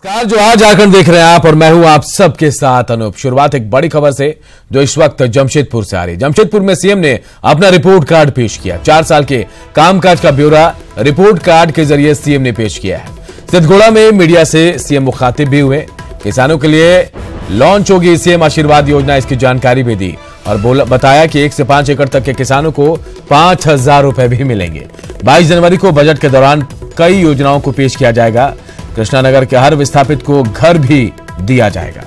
नमस्कार, जो आज झारखंड देख रहे हैं आप और मैं हूं आप सबके साथ अनूप। शुरुआत एक बड़ी खबर से जो इस वक्त जमशेदपुर से आ रही है। जमशेदपुर में सीएम ने अपना रिपोर्ट कार्ड पेश किया। 4 साल के कामकाज का ब्यौरा रिपोर्ट कार्ड के जरिए सीएम ने पेश किया है। सिद्धगोड़ा में मीडिया से सीएम मुखातिब भी हुए। किसानों के लिए लॉन्च होगी सीएम आशीर्वाद योजना, इसकी जानकारी भी दी और बताया कि 1 से 5 एकड़ तक के किसानों को 5,000 रुपए भी मिलेंगे। 22 जनवरी को बजट के दौरान कई योजनाओं को पेश किया जाएगा। कृष्णानगर के हर विस्थापित को घर भी दिया जाएगा।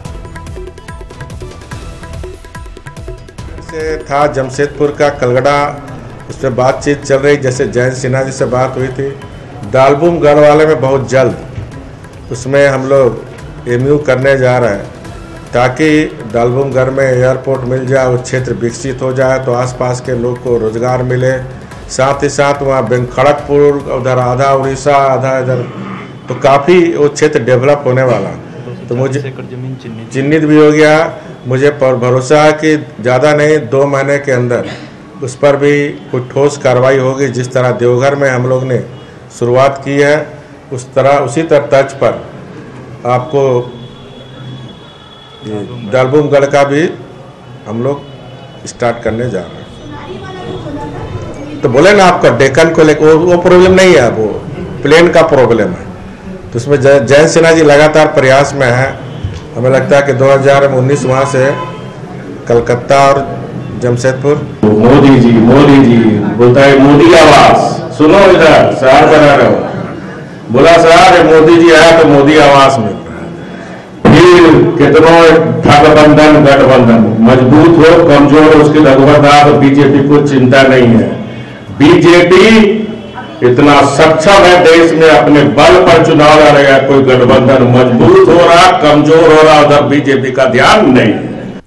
से था जमशेदपुर का कलगड़ा, उस पर बातचीत चल रही, जैसे जयंत सिन्हा जी से बात हुई थी। दालबूम गढ़ वाले में बहुत जल्द उसमें हम लोग एमयू करने जा रहे हैं ताकि दालबूम गढ़ में एयरपोर्ट मिल जाए, वो क्षेत्र विकसित हो जाए तो आसपास के लोग को रोजगार मिले। साथ ही साथ वहाँ खड़गपुर, उधर आधा उड़ीसा, आधा इधर, तो काफ़ी वो क्षेत्र डेवलप होने वाला। तो मुझे चिन्हित भी हो गया। मुझे भरोसा है कि ज़्यादा नहीं 2 महीने के अंदर उस पर भी कुछ ठोस कार्रवाई होगी। जिस तरह देवघर में हम लोग ने शुरुआत की है उसी तरह तर्ज पर आपको दालबूमगढ़ का भी हम लोग स्टार्ट करने जा रहे हैं। तो बोले ना आपका डेक्कन को लेकर वो प्रॉब्लम नहीं है, वो प्लेन का प्रॉब्लम है। तो उसमें जयंत सिन्हा जी लगातार प्रयास में है। हमें लगता है कि 2019 वहाँ से कलकत्ता और जमशेदपुर। मोदी जी बोलता है मोदी आवास, सुनो इधर शहर बना रहे हो। बोला सर मोदी जी आया तो मोदी आवास में फिर कितनों ठगबंधन गठबंधन, मजबूत हो कमजोर हो उसकी रघुवरदास, बीजेपी को चिंता नहीं है। बीजेपी इतना सक्षम है देश में, अपने बल पर चुनाव लड़ेगा। कोई गठबंधन मजबूत हो रहा कमजोर हो रहा, उधर बीजेपी का ध्यान नहीं है।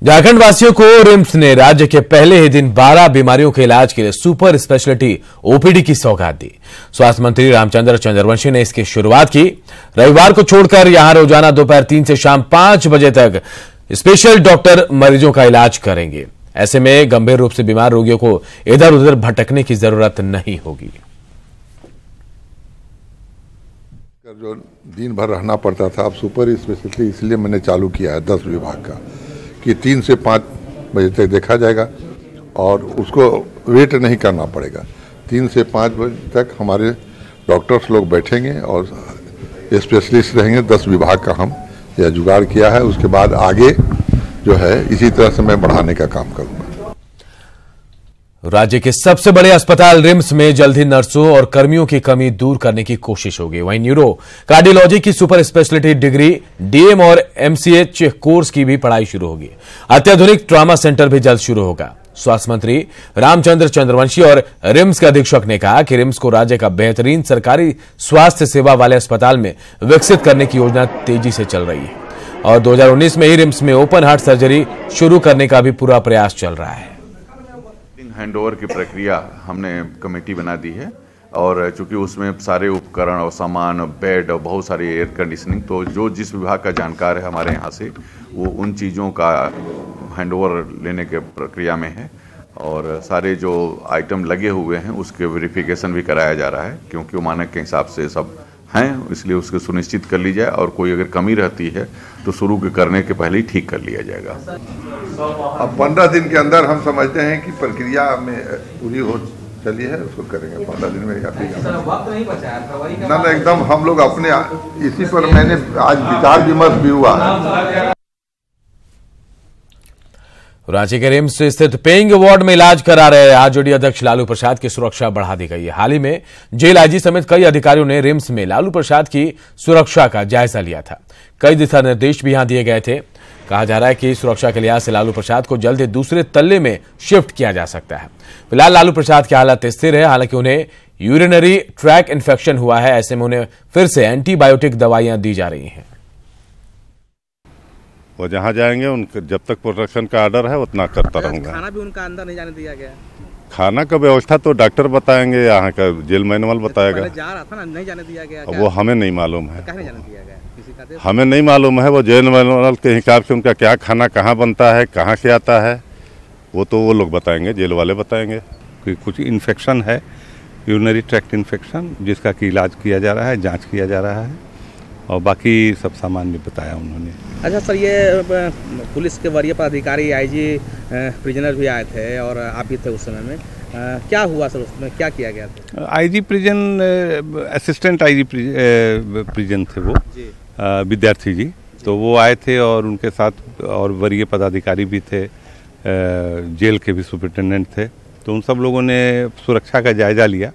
झारखंड वासियों को रिम्स ने राज्य के पहले ही दिन 12 बीमारियों के इलाज के लिए सुपर स्पेशलिटी ओपीडी की सौगात दी। स्वास्थ्य मंत्री रामचंद्र चंद्रवंशी ने इसकी शुरुआत की। रविवार को छोड़कर यहां रोजाना दोपहर 3 से शाम 5 बजे तक स्पेशल डॉक्टर मरीजों का इलाज करेंगे। ऐसे में गंभीर रूप से बीमार रोगियों को इधर उधर भटकने की जरूरत नहीं होगी। जो दिन भर रहना पड़ता था, अब सुपर स्पेशलिटी इसलिए मैंने चालू किया है 10 विभाग का कि 3 से 5 बजे तक देखा जाएगा और उसको वेट नहीं करना पड़ेगा। 3 से 5 बजे तक हमारे डॉक्टर्स लोग बैठेंगे और स्पेशलिस्ट रहेंगे। 10 विभाग का हम यह जुगाड़ किया है। उसके बाद आगे जो है इसी तरह से मैं बढ़ाने का काम करूंगा। राज्य के सबसे बड़े अस्पताल रिम्स में जल्द ही नर्सों और कर्मियों की कमी दूर करने की कोशिश होगी। वहीं न्यूरो कार्डियोलॉजी की सुपर स्पेशलिटी डिग्री, डीएम और एमसीएच कोर्स की भी पढ़ाई शुरू होगी। अत्याधुनिक ट्रॉमा सेंटर भी जल्द शुरू होगा। स्वास्थ्य मंत्री रामचंद्र चंद्रवंशी और रिम्स के अधीक्षक ने कहा कि रिम्स को राज्य का बेहतरीन सरकारी स्वास्थ्य सेवा वाले अस्पताल में विकसित करने की योजना तेजी से चल रही है और 2019 में ही रिम्स में ओपन हार्ट सर्जरी शुरू करने का भी पूरा प्रयास चल रहा है। हैंडओवर की प्रक्रिया हमने कमेटी बना दी है और चूंकि उसमें सारे उपकरण और सामान, बेड और बहुत सारी एयर कंडीशनिंग, तो जो जिस विभाग का जानकार है हमारे यहाँ से वो उन चीज़ों का हैंडओवर लेने के प्रक्रिया में है और सारे जो आइटम लगे हुए हैं उसके वेरिफिकेशन भी कराया जा रहा है, क्योंकि वो मानक के हिसाब से सब हैं, इसलिए उसको सुनिश्चित कर ली जाए और कोई अगर कमी रहती है तो शुरू करने के पहले ही ठीक कर लिया जाएगा। अब 15 दिन के अंदर हम समझते हैं कि प्रक्रिया में पूरी हो चली है, उसको करेंगे 15 दिन में। ना एकदम हम लोग अपने इसी पर मैंने आज विचार विमर्श भी हुआ है। रांची के रिम्स स्थित पेइंग वार्ड में इलाज करा रहे आरजेडी अध्यक्ष लालू प्रसाद की सुरक्षा बढ़ा दी गई है। हाल ही में जेल आईजी समेत कई अधिकारियों ने रिम्स में लालू प्रसाद की सुरक्षा का जायजा लिया था। कई दिशा निर्देश भी यहां दिए गए थे। कहा जा रहा है कि सुरक्षा के लिहाज से लालू प्रसाद को जल्द ही दूसरे तल्ले में शिफ्ट किया जा सकता है। फिलहाल लालू प्रसाद की हालत स्थिर है, हालांकि उन्हें यूरिनरी ट्रैक इन्फेक्शन हुआ है। ऐसे में उन्हें फिर से एंटीबायोटिक दवाइयां दी जा रही हैं। वो जहाँ जाएंगे उनके जब तक प्रोटेक्शन का ऑर्डर है उतना करता रहूंगा। खाना भी उनका अंदर नहीं जाने दिया गया। खाना का व्यवस्था तो डॉक्टर बताएंगे, यहाँ का जेल मैनुअल बताएगा। जा रहा था ना, नहीं जाने दिया गया। वो हमें नहीं मालूम है, नहीं जाने दिया गया किसी का, हमें नहीं मालूम है। वो जेल मैनुअल के हिसाब से उनका क्या खाना कहाँ बनता है, कहाँ से आता है, वो तो वो लोग बताएंगे, जेल वाले बताएंगे। कुछ इन्फेक्शन है, यूरिनरी ट्रैक्ट इन्फेक्शन, जिसका कि इलाज किया जा रहा है, जांच किया जा रहा है और बाकी सब सामान्य बताया उन्होंने। अच्छा सर, ये पुलिस के वरीय पदाधिकारी आईजी प्रिजनर भी आए थे और आप भी थे उस समय में, क्या हुआ सर, उसमें क्या किया गया था? IG prison, assistant IG prison थे वो विद्यार्थी जी, तो वो आए थे और उनके साथ और वरीय पदाधिकारी भी थे, जेल के भी सुपरिटेंडेंट थे। तो उन सब लोगों ने सुरक्षा का जायजा लिया